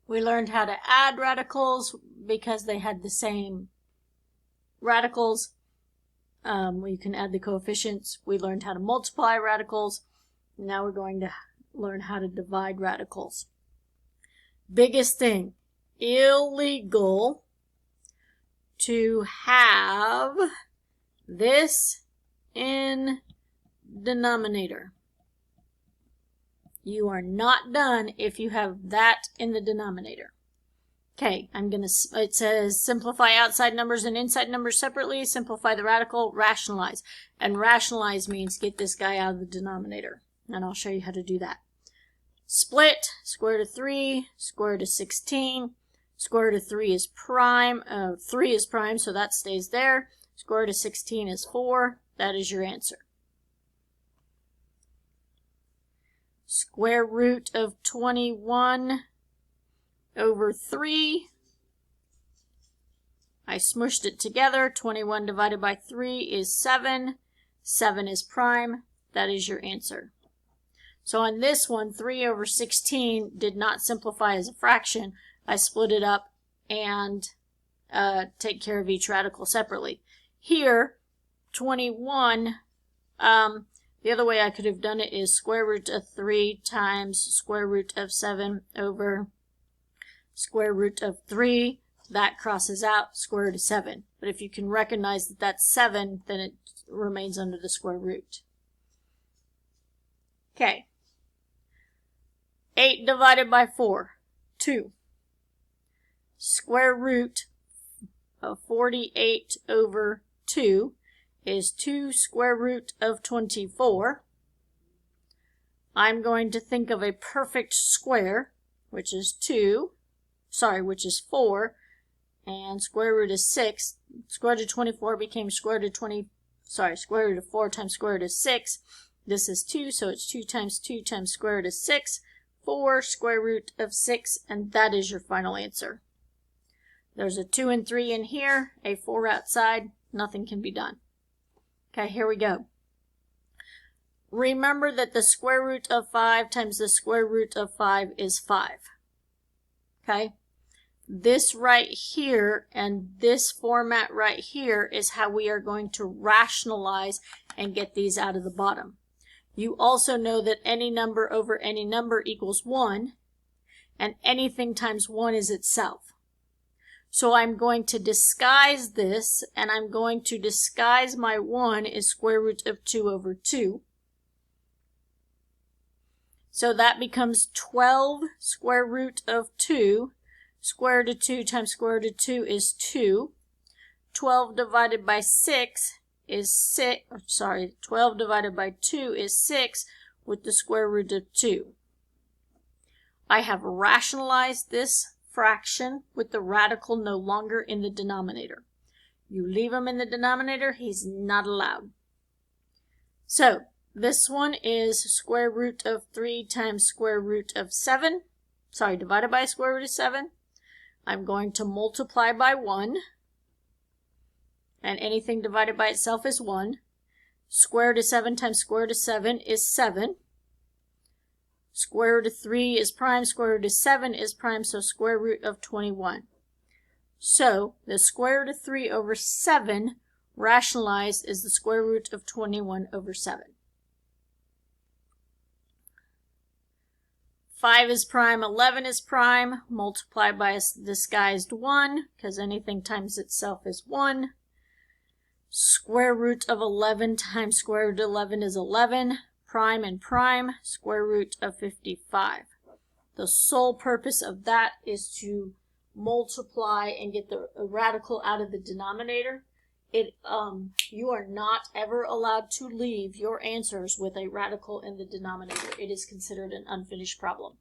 We learned how to add radicals because they had the same radicals. You can add the coefficients. We learned how to multiply radicals. Now we're going to learn how to divide radicals. Biggest thing, illegal to have this in denominator. You are not done if you have that in the denominator. Okay, it says simplify outside numbers and inside numbers separately, simplify the radical, rationalize. And rationalize means get this guy out of the denominator. And I'll show you how to do that. Split, square root of 3, square root of 16. Square root of 3 is prime. 3 is prime, so that stays there. Square root of 16 is 4. That is your answer. Square root of 21 over 3. I smushed it together. 21 divided by 3 is 7. 7 is prime. That is your answer. So on this one, 3 over 16 did not simplify as a fraction. I split it up and take care of each radical separately. Here, 21, the other way I could have done it is square root of 3 times square root of 7 over square root of 3. That crosses out, square root of 7. But if you can recognize that that's 7, then it remains under the square root. Okay. 8 divided by 4, 2. Square root of 48 over 2 is 2 square root of 24. I'm going to think of a perfect square, which is 4, and square root of 6. Square root of 24 became square root of 4 times square root of 6. This is 2, so it's 2 times square root of 6, 4 square root of 6, and that is your final answer. There's a 2 and 3 in here, a 4 outside, nothing can be done. Okay, here we go. Remember that the square root of 5 times the square root of 5 is 5. Okay? This right here and this format right here is how we are going to rationalize and get these out of the bottom. You also know that any number over any number equals 1, and anything times 1 is itself. So I'm going to disguise this, and I'm going to disguise my 1 is square root of 2 over 2. So that becomes 12 square root of 2. Square root of 2 times square root of 2 is 2. 12 divided by 6 is 12 divided by 2 is 6 with the square root of 2. I have rationalized this fraction with the radical no longer in the denominator. You leave him in the denominator, he's not allowed. So this one is square root of 3 times square root of 7. Divided by square root of 7. I'm going to multiply by 1. And anything divided by itself is 1. Square root of 7 times square root of 7 is 7. Square root of 3 is prime, square root of 7 is prime, so square root of 21. So the square root of 3 over 7 rationalized is the square root of 21 over 7. 5 is prime, 11 is prime, multiply by a disguised 1, because anything times itself is 1. Square root of 11 times square root of 11 is 11. Prime and prime, square root of 55. The sole purpose of that is to multiply and get the radical out of the denominator. You are not ever allowed to leave your answers with a radical in the denominator. It is considered an unfinished problem.